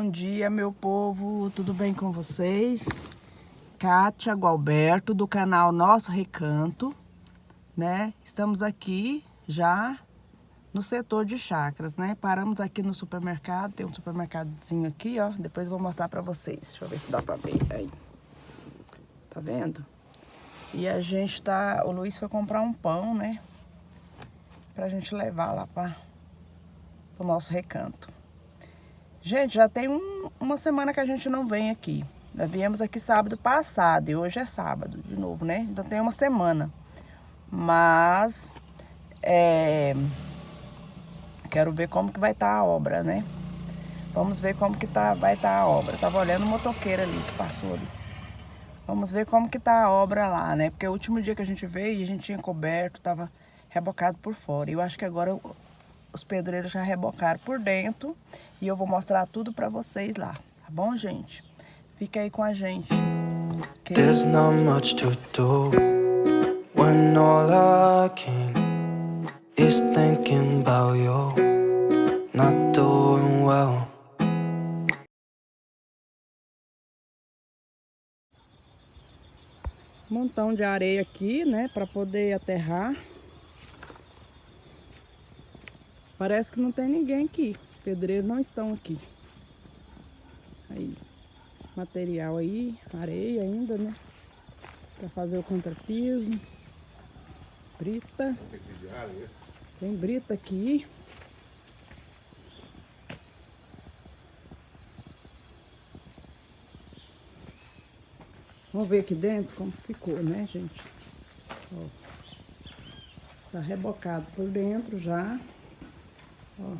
Bom dia, meu povo, tudo bem com vocês? Kátia Gualberto, do canal Nosso Recanto, né? Estamos aqui já no setor de chácaras, né? Paramos aqui no supermercado, tem um supermercadozinho aqui, ó. Depois eu vou mostrar pra vocês, deixa eu ver se dá pra ver aí. Tá vendo? E a gente tá, o Luiz foi comprar um pão, né? Pra gente levar lá pro nosso recanto. Gente, já tem uma semana que a gente não vem aqui. Nós viemos aqui sábado passado e hoje é sábado de novo, né? Então tem uma semana. Mas, quero ver como que vai estar a obra, né? Vamos ver como que vai estar a obra. Tava olhando o motoqueiro ali que passou ali. Vamos ver como que tá a obra lá, né? Porque o último dia que a gente veio, a gente tinha coberto, tava rebocado por fora. E eu acho que agora os pedreiros já rebocaram por dentro e eu vou mostrar tudo pra vocês lá, tá bom, gente? Fica aí com a gente. There's not much to do when all I can is thinking about you not doing well. Montão de areia aqui, né, pra poder aterrar. Parece que não tem ninguém aqui. Os pedreiros não estão aqui. Aí, material aí, areia ainda, né? Pra fazer o contrapiso. Brita. Tem brita aqui. Vamos ver aqui dentro como ficou, né, gente? Ó. Tá rebocado por dentro já. Ó,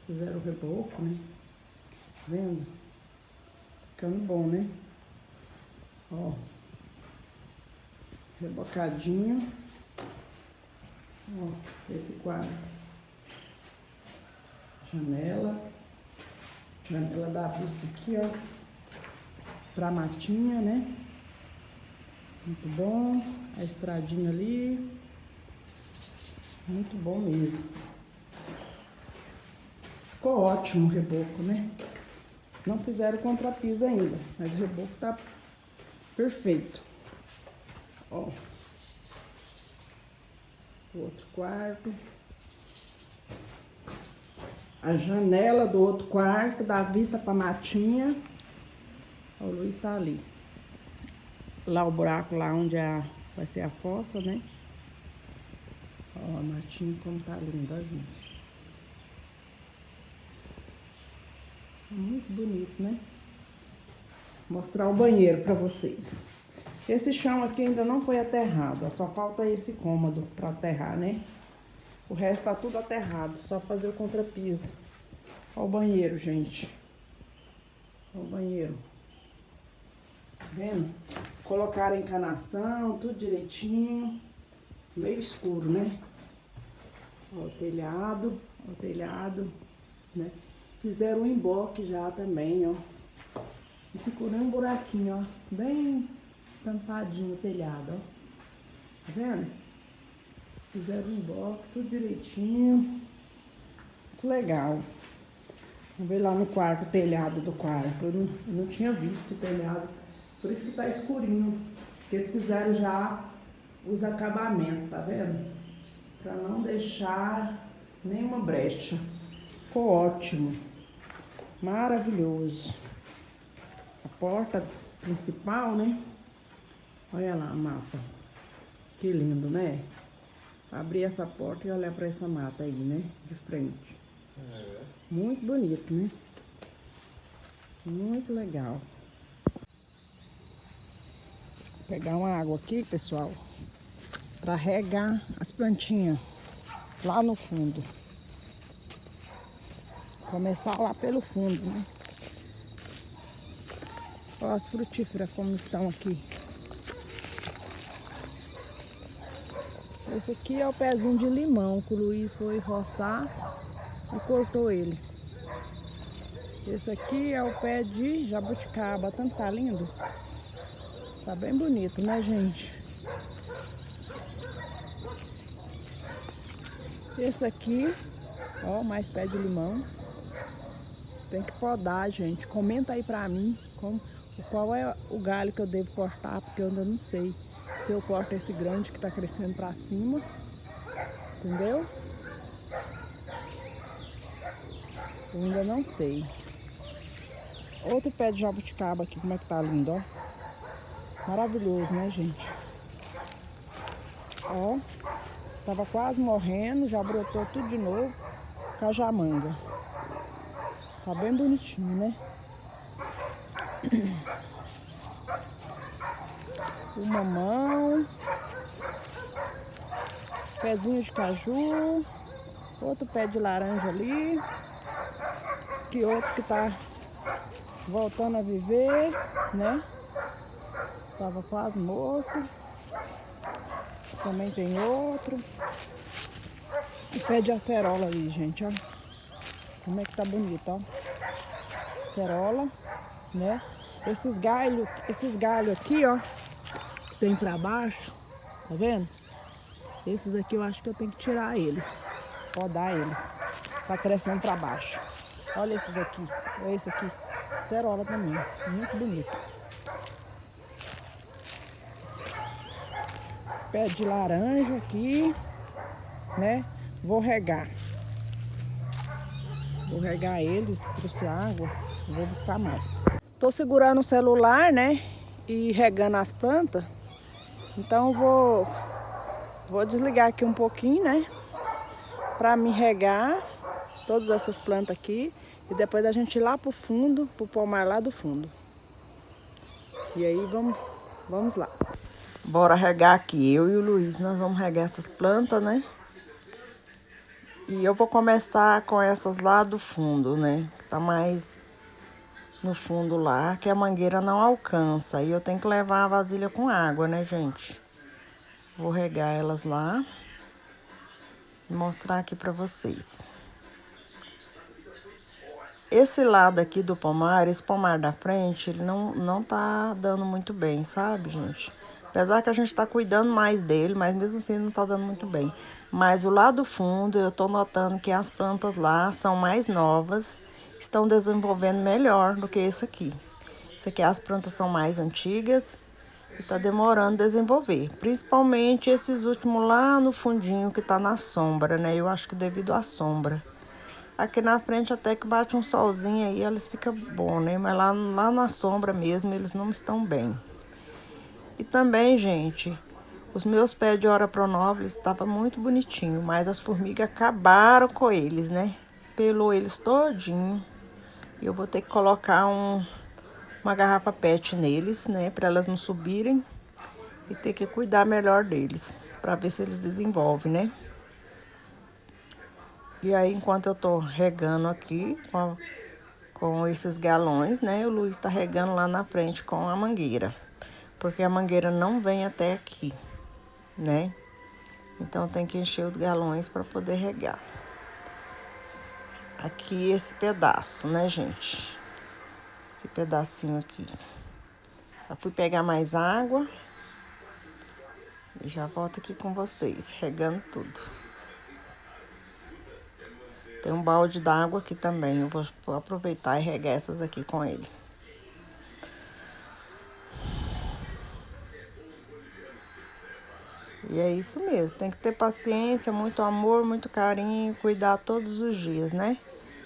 fizeram o reboco, né? Vendo? Ficando bom, né? Ó. Rebocadinho. Ó, esse quadro. Janela. Janela dá vista aqui, ó. Pra matinha, né? Muito bom. A estradinha ali. Muito bom mesmo. Ficou ótimo o reboco, né? Não fizeram o contrapiso ainda, mas o reboco tá perfeito. Ó. O outro quarto. A janela do outro quarto dá vista pra matinha. Ó, o Luiz tá ali. Lá o buraco, lá onde vai ser a fossa, né? Ó, a matinha como tá linda, gente. Muito bonito, né? Vou mostrar o banheiro pra vocês. Esse chão aqui ainda não foi aterrado, ó, só falta esse cômodo pra aterrar, né? O resto tá tudo aterrado, só fazer o contrapiso. Ó o banheiro, gente. Ó o banheiro. Tá vendo? Colocaram a encanação, tudo direitinho. Meio escuro, né? Ó o telhado, né? Fizeram um emboque já também, ó. E ficou nem um buraquinho, ó. Bem tampadinho o telhado, ó. Tá vendo? Fizeram um emboque, tudo direitinho. Muito legal. Vamos ver lá no quarto, o telhado do quarto. Eu não tinha visto o telhado. Por isso que tá escurinho. Porque eles fizeram já os acabamentos, tá vendo? Pra não deixar nenhuma brecha. Ficou ótimo. Maravilhoso. A porta principal, né? Olha lá a mata. Que lindo, né? Abrir essa porta e olhar pra essa mata aí, né? De frente. Muito bonito, né? Muito legal. Vou pegar uma água aqui, pessoal, pra regar as plantinhas lá no fundo. Começar lá pelo fundo, né? Olha as frutíferas como estão aqui. Esse aqui é o pezinho de limão que o Luiz foi roçar e cortou ele. Esse aqui é o pé de jabuticaba, tanto tá lindo. Tá bem bonito, né, gente? Esse aqui, ó, mais pé de limão. Tem que podar, gente. Comenta aí pra mim qual é o galho que eu devo cortar, porque eu ainda não sei se eu corto esse grande que tá crescendo pra cima. Entendeu? Eu ainda não sei. Outro pé de jabuticaba aqui, como é que tá lindo, ó. Maravilhoso, né, gente? Ó, tava quase morrendo, já brotou tudo de novo. Cajamanga. Tá bem bonitinho, né? O mamão. Pezinho de caju. Outro pé de laranja ali. Que outro que tá voltando a viver, né? Tava quase morto. Também tem outro. E pé de acerola ali, gente, ó. Como é que tá bonito, ó. Acerola, né? Esses galhos aqui, ó, que tem pra baixo, tá vendo? Esses aqui eu acho que eu tenho que tirar eles, podar eles. Tá crescendo pra baixo. Olha esses aqui, olha esse aqui. Acerola também, muito bonito. Pé de laranja aqui, né? Vou regar. Vou regar eles, trouxe água, vou buscar mais. Tô segurando o celular, né? E regando as plantas. Então vou desligar aqui um pouquinho, né? Pra me regar todas essas plantas aqui. E depois a gente ir lá pro fundo, pro pomar lá do fundo. E aí vamos lá. Bora regar aqui, eu e o Luiz, nós vamos regar essas plantas, né? E eu vou começar com essas lá do fundo, né? Que tá mais no fundo lá, que a mangueira não alcança. E eu tenho que levar a vasilha com água, né, gente? Vou regar elas lá e mostrar aqui pra vocês. Esse lado aqui do pomar, esse pomar da frente, ele não tá dando muito bem, sabe, gente? Apesar que a gente tá cuidando mais dele, mas mesmo assim não tá dando muito bem. Mas o lado fundo, eu tô notando que as plantas lá são mais novas, estão desenvolvendo melhor do que esse aqui. Esse aqui, as plantas são mais antigas e tá demorando a desenvolver. Principalmente esses últimos lá no fundinho que tá na sombra, né? Eu acho que devido à sombra. Aqui na frente até que bate um solzinho aí, eles ficam bom, né? Mas lá na sombra mesmo, eles não estão bem. E também, gente, os meus pés de Ora Pronobis estavam muito bonitinhos, mas as formigas acabaram com eles, né? Pelou eles todinho. E eu vou ter que colocar uma garrafa PET neles, né? Para elas não subirem. E ter que cuidar melhor deles, para ver se eles desenvolvem, né? E aí, enquanto eu tô regando aqui com esses galões, né? O Luiz tá regando lá na frente com a mangueira. Porque a mangueira não vem até aqui, né? Então tem que encher os galões para poder regar. Aqui esse pedaço, né, gente? Esse pedacinho aqui. Já fui pegar mais água. E já volto aqui com vocês, regando tudo. Tem um balde d'água aqui também. Eu vou aproveitar e regar essas aqui com ele. E é isso mesmo. Tem que ter paciência, muito amor, muito carinho, cuidar todos os dias, né?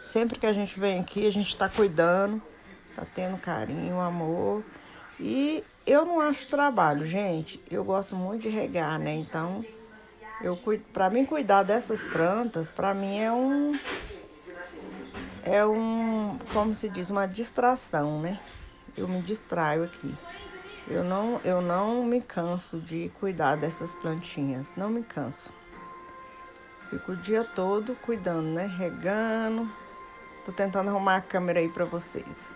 Sempre que a gente vem aqui, a gente tá cuidando, tá tendo carinho, amor. E eu não acho trabalho, gente. Eu gosto muito de regar, né? Então, pra mim cuidar dessas plantas, pra mim como se diz, uma distração, né? Eu me distraio aqui. Eu não me canso de cuidar dessas plantinhas, não me canso. Fico o dia todo cuidando, né? Regando. Tô tentando arrumar a câmera aí pra vocês.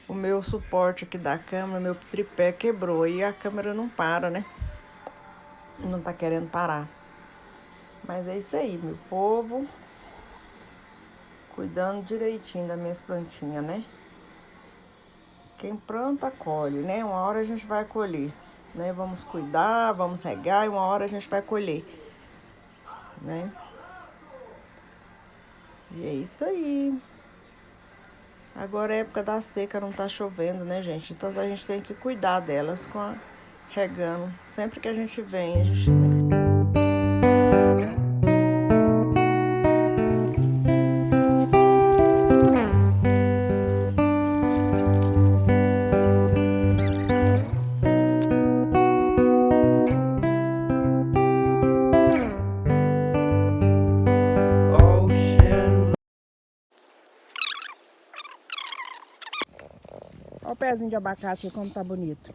O meu suporte aqui da câmera, meu tripé quebrou e a câmera não para, né? Não tá querendo parar. Mas é isso aí, meu povo. Cuidando direitinho das minhas plantinhas, né? Quem planta, colhe, né? Uma hora a gente vai colher, né? Vamos cuidar, vamos regar e uma hora a gente vai colher, né? E é isso aí. Agora é época da seca, não tá chovendo, né, gente? Então a gente tem que cuidar delas regando. Sempre que a gente vem, a gente tem que... Olha o pezinho de abacate como tá bonito.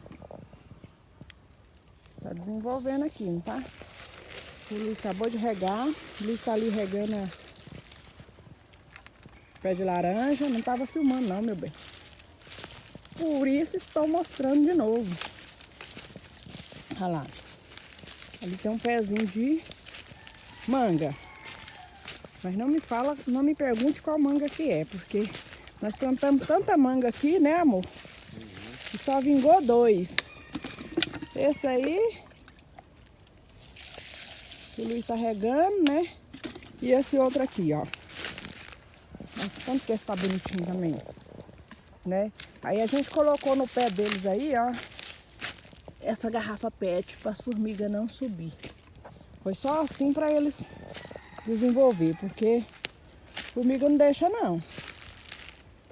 Tá desenvolvendo aqui, não tá? O Luiz acabou de regar. O Luiz tá ali regando pé de laranja. Não tava filmando não, meu bem. Por isso estou mostrando de novo. Olha lá. Ali tem um pezinho de manga. Mas não me fala, não me pergunte qual manga que é, porque nós plantamos tanta manga aqui, né, amor? E só vingou 2. Esse aí, o Luiz tá regando, né? E esse outro aqui, ó. Tanto que esse tá bonitinho também, né? Aí a gente colocou no pé deles aí, ó, essa garrafa PET para as formigas não subir. Foi só assim para eles desenvolver, porque formiga não deixa não.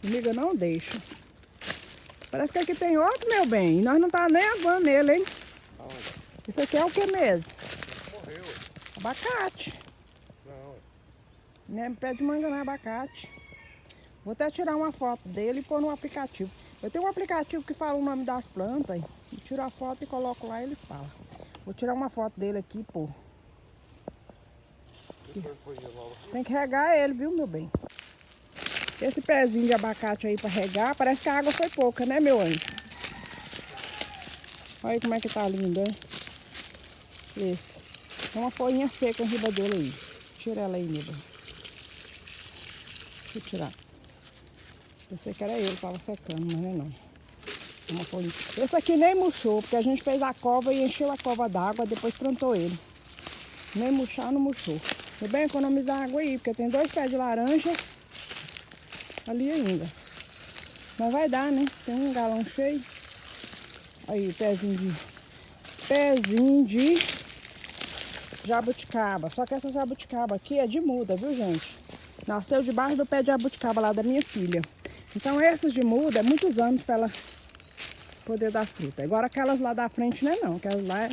Formiga não deixa. Parece que aqui tem outro, meu bem, e nós não tá nem avando nele, hein? Isso aqui é o que mesmo? Morreu. Abacate. Não. Não é pé de manga, não é abacate. Vou até tirar uma foto dele e pôr no aplicativo. Eu tenho um aplicativo que fala o nome das plantas. E tiro a foto e coloco lá e ele fala. Vou tirar uma foto dele aqui, pô. Tem que regar ele, viu, meu bem? Esse pezinho de abacate aí pra regar, parece que a água foi pouca, né, meu anjo? Olha aí como é que tá lindo, hein? Esse. Tem uma folhinha seca em riba dele aí. Tira ela aí, meu bem. Deixa eu tirar. Pensei que era ele, tava secando, mas não é não. Uma folhinha. Esse aqui nem murchou, porque a gente fez a cova e encheu a cova d'água, depois plantou ele. Nem murchar, não murchou. Foi bem economizar água aí, porque tem 2 pés de laranja ali ainda. Mas vai dar, né? Tem um galão cheio. Aí, pezinho de jabuticaba. Só que essa jabuticaba aqui é de muda, viu, gente? Nasceu debaixo do pé de jabuticaba lá da minha filha. Então essas de muda é muitos anos para ela poder dar fruta. Agora aquelas lá da frente não é não. Aquelas lá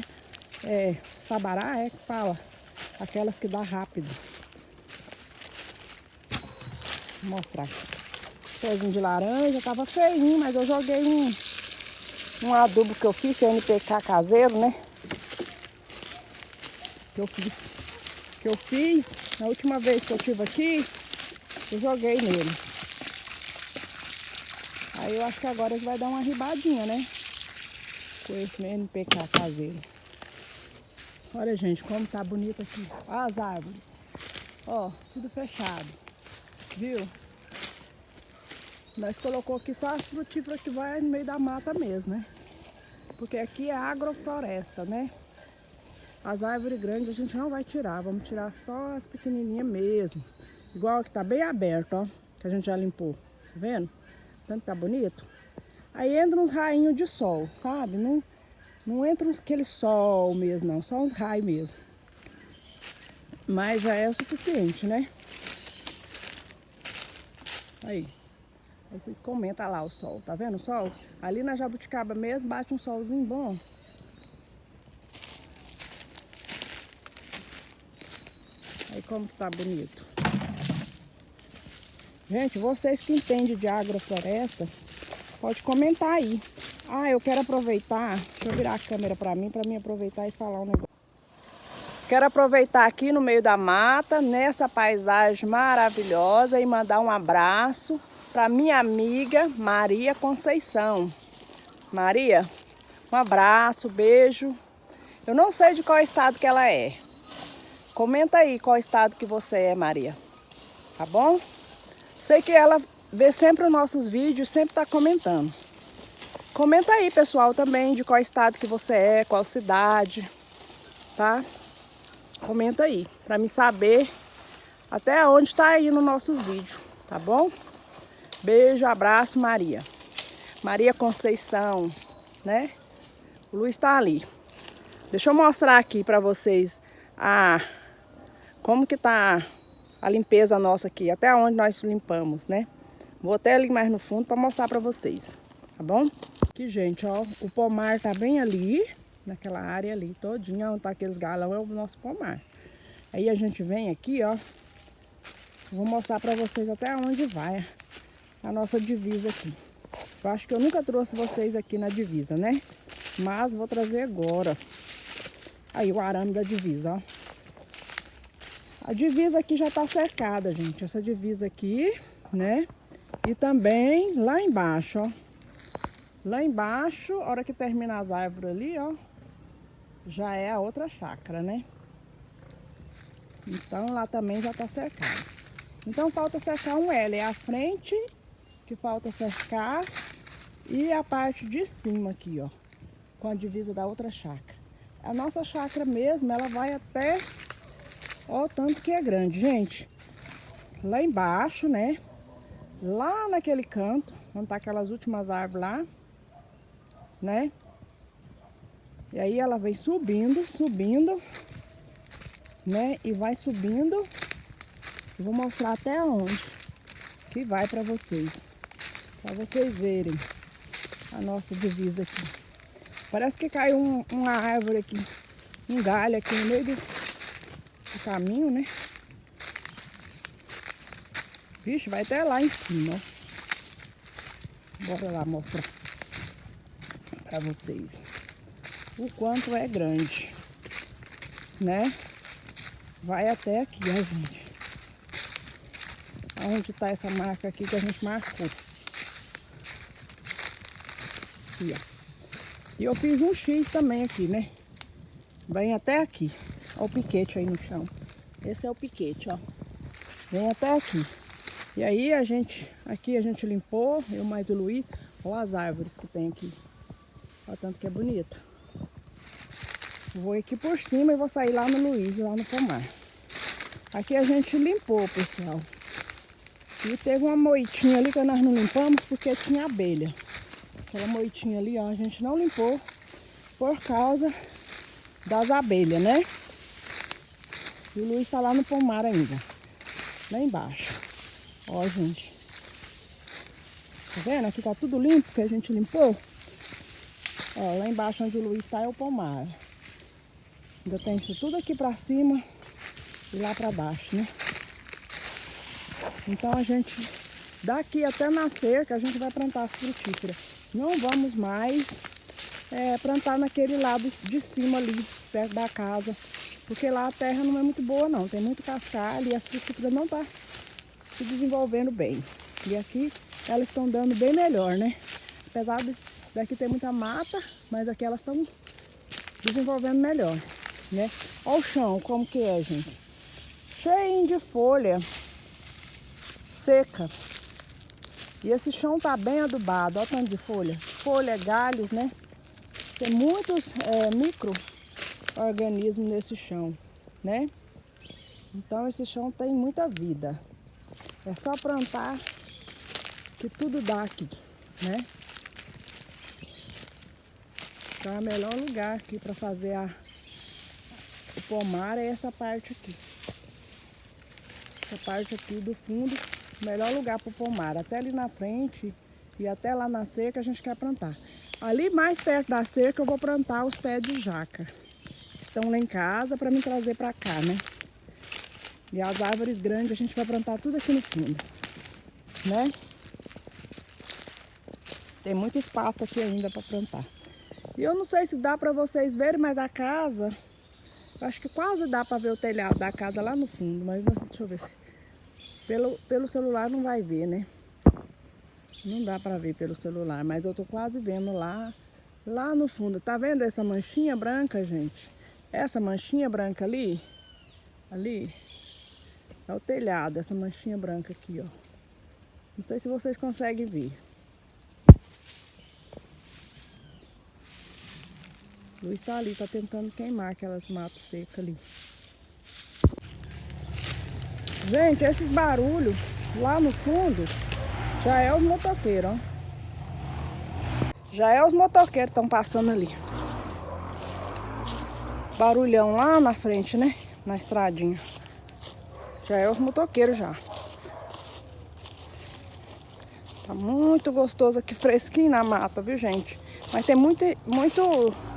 é sabará, é que fala. Aquelas que dá rápido. Vou mostrar aqui. Pezinho de laranja, tava feinho, mas eu joguei um adubo que eu fiz, que é NPK caseiro, né? Que eu fiz na última vez que eu estive aqui, eu joguei nele. Aí eu acho que agora ele vai dar uma ribadinha, né? Com esse NPK caseiro. Olha, gente, como tá bonito aqui. Olha as árvores. Ó, tudo fechado. Viu? Nós colocou aqui só as frutíferas que vai no meio da mata mesmo, né? Porque aqui é agrofloresta, né? As árvores grandes a gente não vai tirar. Vamos tirar só as pequenininhas mesmo. Igual que tá bem aberto, ó. Que a gente já limpou. Tá vendo? Tanto tá bonito. Aí entra uns rainhos de sol, sabe? Não entra aquele sol mesmo, não. Só uns raios mesmo. Mas já é o suficiente, né? Aí vocês comentam lá o sol, tá vendo o sol? Ali na jabuticaba mesmo bate um solzinho bom. Aí como que tá bonito. Gente, vocês que entendem de agrofloresta, pode comentar aí. Ah, eu quero aproveitar, deixa eu virar a câmera pra mim aproveitar e falar um negócio. Quero aproveitar aqui no meio da mata, nessa paisagem maravilhosa e mandar um abraço para minha amiga Maria Conceição. Maria, um abraço, beijo. Eu não sei de qual estado que ela é. Comenta aí qual estado que você é, Maria. Tá bom? Sei que ela vê sempre os nossos vídeos, sempre tá comentando. Comenta aí, pessoal, também de qual estado que você é, qual cidade, tá? Comenta aí, para me saber até onde tá aí nos nossos vídeos, tá bom? Beijo, abraço, Maria. Maria Conceição, né? O Luiz tá ali. Deixa eu mostrar aqui pra vocês como que tá a limpeza nossa aqui, até onde nós limpamos, né? Vou até ali mais no fundo pra mostrar pra vocês, tá bom? Aqui, gente, ó, o pomar tá bem ali, naquela área ali, todinha, onde tá aqueles galão, é o nosso pomar. Aí a gente vem aqui, ó, vou mostrar pra vocês até onde vai a nossa divisa aqui. Eu acho que eu nunca trouxe vocês aqui na divisa, né? Mas vou trazer agora. Aí o arame da divisa, ó. A divisa aqui já tá cercada, gente. Essa divisa aqui, né? E também lá embaixo, ó. Lá embaixo, a hora que termina as árvores ali, ó, já é a outra chácara, né? Então lá também já tá cercado. Então falta cercar um L, é a frente que falta cercar e a parte de cima aqui, ó, com a divisa da outra chácara. A nossa chácara mesmo, ela vai até, ó, o tanto que é grande, gente. Lá embaixo, né? Lá naquele canto, onde tá aquelas últimas árvores lá, né? E aí ela vem subindo, subindo, né? E vai subindo. Eu vou mostrar até onde que vai pra vocês verem a nossa divisa aqui. Parece que caiu uma árvore aqui, um galho aqui no meio do caminho, né? Vixe, vai até lá em cima, ó. Bora lá mostrar pra vocês o quanto é grande, né? Vai até aqui, ó, gente. Aonde tá essa marca aqui que a gente marcou. Aqui, ó. E eu fiz um X também aqui, né? Vem até aqui. Ó o piquete aí no chão. Esse é o piquete, ó. Vem até aqui. E aí aqui a gente limpou, eu mais o Luiz. Ó as árvores que tem aqui. Ó tanto que é bonita. Vou aqui por cima e vou sair lá no Luiz, lá no pomar. Aqui a gente limpou, pessoal. E teve uma moitinha ali que nós não limpamos porque tinha abelha. Aquela moitinha ali, ó, a gente não limpou por causa das abelhas, né? E o Luiz tá lá no pomar ainda. Lá embaixo. Ó, gente. Tá vendo? Aqui tá tudo limpo que a gente limpou. Ó, lá embaixo onde o Luiz tá é o pomar. Ainda tem isso tudo aqui pra cima e lá pra baixo, né? Então a gente, daqui até na cerca, a gente vai plantar as frutíferas. Não vamos mais plantar naquele lado de cima ali, perto da casa. Porque lá a terra não é muito boa não, tem muito cascalho e as frutíferas não tá se desenvolvendo bem. E aqui elas estão dando bem melhor, né? Apesar daqui ter muita mata, mas aqui elas estão desenvolvendo melhor, né? Olha o chão, como que é, gente. Cheio de folha seca. E esse chão tá bem adubado, olha o tanto de folha. Folha, galhos, né? Tem muitos micro-organismos nesse chão, né? Então esse chão tem muita vida. É só plantar que tudo dá aqui, né? Então o melhor lugar aqui para fazer o pomar é essa parte aqui. Essa parte aqui do fundo, o melhor lugar para o pomar. Até ali na frente e até lá na cerca a gente quer plantar. Ali mais perto da cerca eu vou plantar os pés de jaca. Estão lá em casa para me trazer para cá, né? E as árvores grandes a gente vai plantar tudo aqui no fundo, né? Tem muito espaço aqui ainda para plantar. E eu não sei se dá para vocês verem, mas a casa, eu acho que quase dá para ver o telhado da casa lá no fundo, mas deixa eu ver se pelo celular não vai ver, né? Não dá para ver pelo celular, mas eu tô quase vendo lá no fundo. Tá vendo essa manchinha branca, gente? Essa manchinha branca ali é o telhado, essa manchinha branca aqui, ó. Não sei se vocês conseguem ver. O Luiz tá ali, tá tentando queimar aquelas matas secas ali. Gente, esses barulhos lá no fundo já é os motoqueiros, ó. Já é os motoqueiros que estão passando ali. Barulhão lá na frente, né? Na estradinha. Já é os motoqueiros já. Tá muito gostoso aqui, fresquinho na mata, viu, gente? Mas tem muito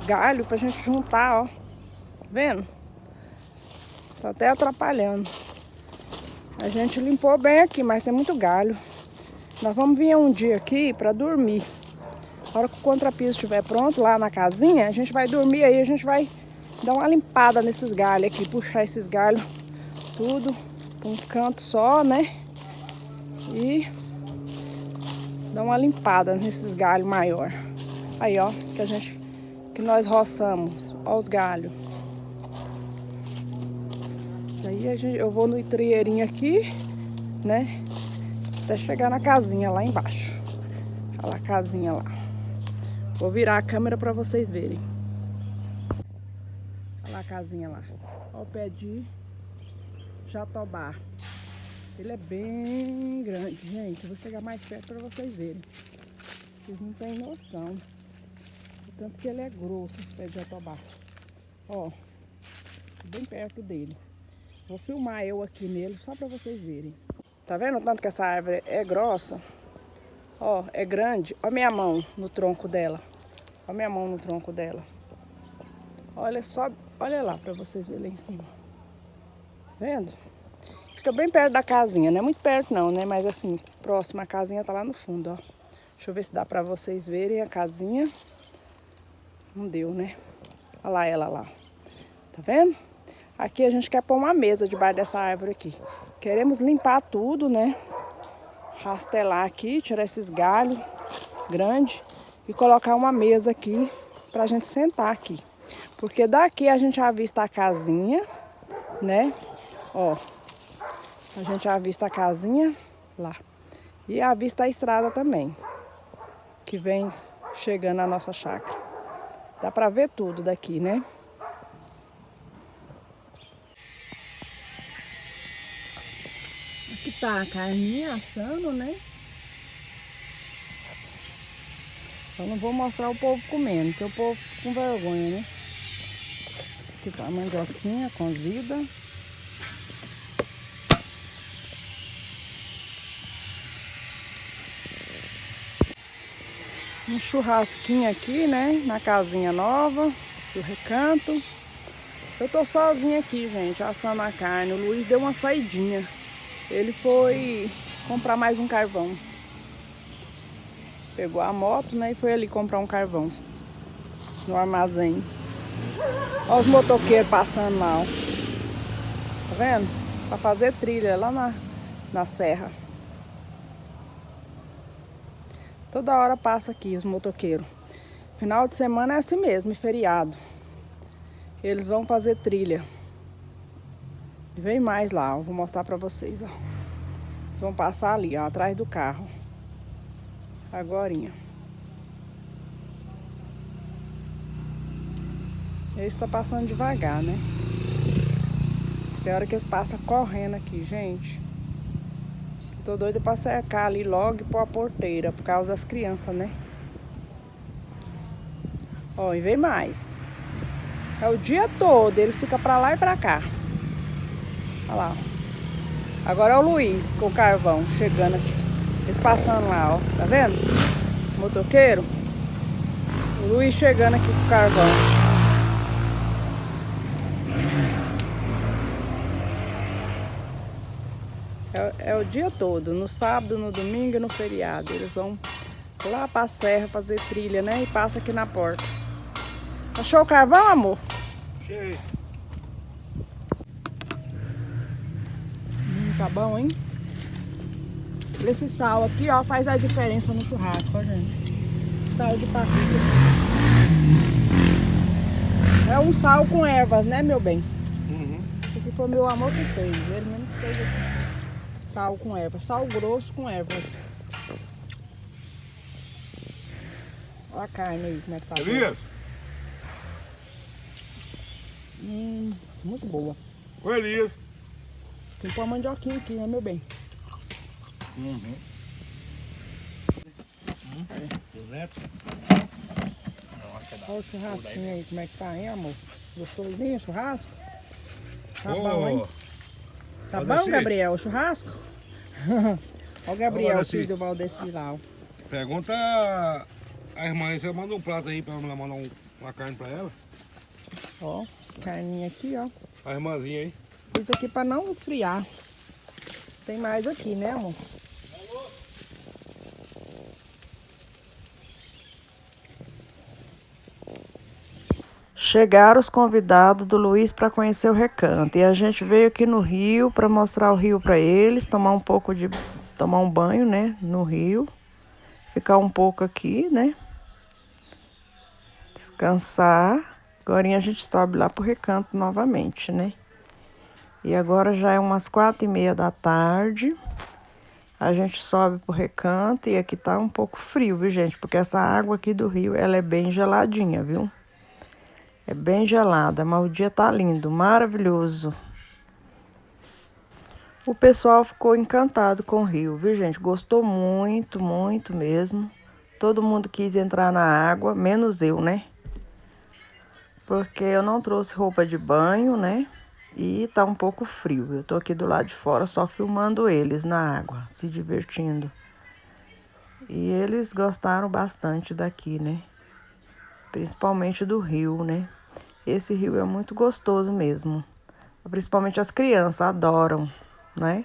galho pra gente juntar, ó. Tá vendo? Tá até atrapalhando. A gente limpou bem aqui, mas tem muito galho. Nós vamos vir um dia aqui pra dormir. Na hora que o contrapiso estiver pronto lá na casinha, a gente vai dormir aí, a gente vai dar uma limpada nesses galhos aqui, puxar esses galhos tudo pra um canto só, né? E dar uma limpada nesses galhos maior. Aí, ó, que nós roçamos, ó os galhos. Aí eu vou no trieirinho aqui, né? Até chegar na casinha lá embaixo. Olha lá a casinha lá. Vou virar a câmera pra vocês verem. Olha lá a casinha lá. Olha o pé de jatobá. Ele é bem grande, gente. Eu vou chegar mais perto pra vocês verem. Vocês não têm noção. O tanto que ele é grosso, esse pé de jatobá. Ó, bem perto dele. Vou filmar eu aqui nele só pra vocês verem. Tá vendo o tanto que essa árvore é grossa? Ó, é grande. Ó minha mão no tronco dela. Ó minha mão no tronco dela. Olha só, olha lá pra vocês verem lá em cima. Vendo? Fica bem perto da casinha, não é muito perto não, né? Mas assim, próximo a casinha tá lá no fundo, ó. Deixa eu ver se dá pra vocês verem a casinha. Não deu, né? Olha lá ela lá. Tá vendo? Aqui a gente quer pôr uma mesa debaixo dessa árvore aqui. Queremos limpar tudo, né? Rastelar aqui, tirar esses galhos grandes e colocar uma mesa aqui pra gente sentar aqui. Porque daqui a gente avista a casinha, né? Ó, a gente avista a casinha lá. E avista a estrada também, que vem chegando à nossa chácara. Dá pra ver tudo daqui, né? Aqui tá a carninha assando, né? Só não vou mostrar o povo comendo, porque o povo fica com vergonha, né? Aqui tá a mandioquinha cozida. Um churrasquinho aqui, né? Na casinha nova, do recanto. Eu tô sozinha aqui, gente, assando a carne. O Luiz deu uma saidinha. Ele foi comprar mais um carvão. Pegou a moto, né? E foi ali comprar um carvão. No armazém. Olha os motoqueiros passando lá, ó. Tá vendo? Pra fazer trilha lá na serra. Toda hora passa aqui os motoqueiros. Final de semana é assim mesmo, e feriado. Eles vão fazer trilha. E vem mais lá, ó. Vou mostrar pra vocês, ó. Eles vão passar ali, ó, atrás do carro. Agorinha. Eles estão passando devagar, né? Tem hora que eles passam correndo aqui, gente. Tô doida pra cercar ali logo e pôr a porteira, por causa das crianças, né? Ó, e vem mais. É o dia todo, eles ficam pra lá e pra cá. Olha lá. Agora é o Luiz com o carvão chegando aqui. Eles passando lá, ó. Tá vendo? Motoqueiro. O Luiz chegando aqui com o carvão. É o dia todo, no sábado, no domingo e no feriado. Eles vão lá pra serra fazer trilha, né? E passa aqui na porta. Achou o carvão, amor? Achei. Tá bom, hein? Esse sal aqui, ó, faz a diferença no churrasco, ó, gente. Sal de parrilha. É um sal com ervas, né, meu bem? Uhum. Esse foi meu amor que fez. Ele mesmo que fez assim. Sal com ervas. Sal grosso com ervas. Olha a carne aí, como é que tá. Elias? Muito boa. Ô Elias. Tem que pôr a mandioquinha aqui, né, meu bem? Uhum. Neto? Olha o churrasquinho aí, como é que tá, hein, amor? Gostosinho o churrasco? Tá Ô, bom, hein? Tá bom, Valdeci. Gabriel, o churrasco? Olha o Gabriel, Valdeci. filho do Valdeci lá, ó. Pergunta a irmã aí se ela manda um prato aí pra ela mandar uma carne pra ela. Ó, carninha aqui, ó. A irmãzinha aí. Isso aqui pra não esfriar. Tem mais aqui, né, amor? Chegaram os convidados do Luiz para conhecer o recanto. E a gente veio aqui no rio para mostrar o rio para eles, tomar um banho, né, no rio. Ficar um pouco aqui, né? Descansar. Agora a gente sobe lá pro recanto novamente, né? E agora já é umas 4h30 da tarde. A gente sobe pro recanto e aqui tá um pouco frio, viu, gente? Porque essa água aqui do rio, ela é bem geladinha, viu? É bem gelada, mas o dia tá lindo, maravilhoso. O pessoal ficou encantado com o rio, viu, gente? Gostou muito, muito mesmo. Todo mundo quis entrar na água, menos eu, né? Porque eu não trouxe roupa de banho, né? E tá um pouco frio. Eu tô aqui do lado de fora só filmando eles na água, se divertindo. E eles gostaram bastante daqui, né? Principalmente do rio, né? Esse rio é muito gostoso mesmo. Principalmente as crianças adoram, né?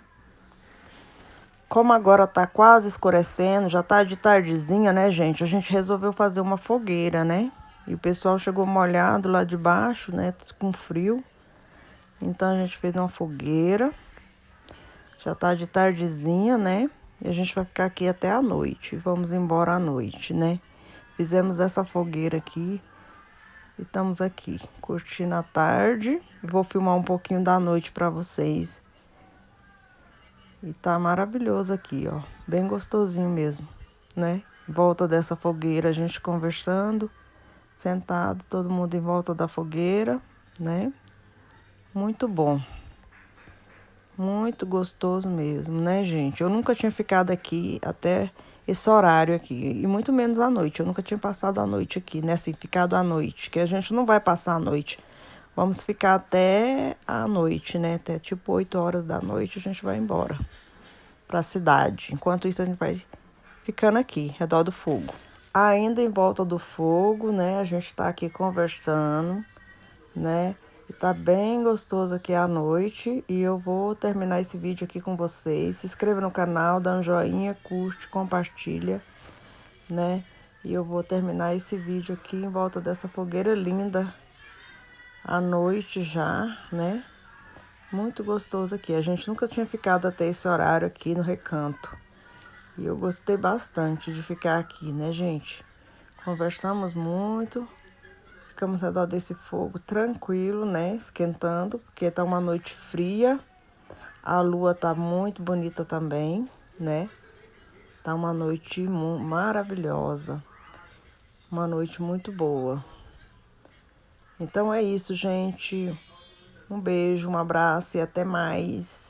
Como agora tá quase escurecendo, já tá de tardezinha, né, gente? A gente resolveu fazer uma fogueira, né? E o pessoal chegou molhado lá de baixo, né? Com frio. Então a gente fez uma fogueira. Já tá de tardezinha, né? E a gente vai ficar aqui até a noite. Vamos embora à noite, né? Fizemos essa fogueira aqui. E estamos aqui, curtindo a tarde. Vou filmar um pouquinho da noite para vocês. E tá maravilhoso aqui, ó. Bem gostosinho mesmo, né? Em volta dessa fogueira, a gente conversando, sentado, todo mundo em volta da fogueira, né? Muito bom. Muito gostoso mesmo, né, gente? Eu nunca tinha ficado aqui até esse horário aqui, e muito menos à noite. Eu nunca tinha passado a noite aqui, né? Assim, ficado à noite, que a gente não vai passar a noite. Vamos ficar até a noite, né? Até tipo 8 horas da noite a gente vai embora pra cidade. Enquanto isso, a gente vai ficando aqui, redor do fogo. Ainda em volta do fogo, né? A gente tá aqui conversando, né? E tá bem gostoso aqui à noite. E eu vou terminar esse vídeo aqui com vocês. Se inscreva no canal, dá um joinha, curte, compartilha, né? E eu vou terminar esse vídeo aqui em volta dessa fogueira linda. À noite já, né? Muito gostoso aqui. A gente nunca tinha ficado até esse horário aqui no recanto. E eu gostei bastante de ficar aqui, né, gente? Conversamos muito. Ficamos ao redor desse fogo tranquilo, né? Esquentando, porque tá uma noite fria. A lua tá muito bonita também, né? Tá uma noite maravilhosa. Uma noite muito boa. Então é isso, gente. Um beijo, um abraço e até mais.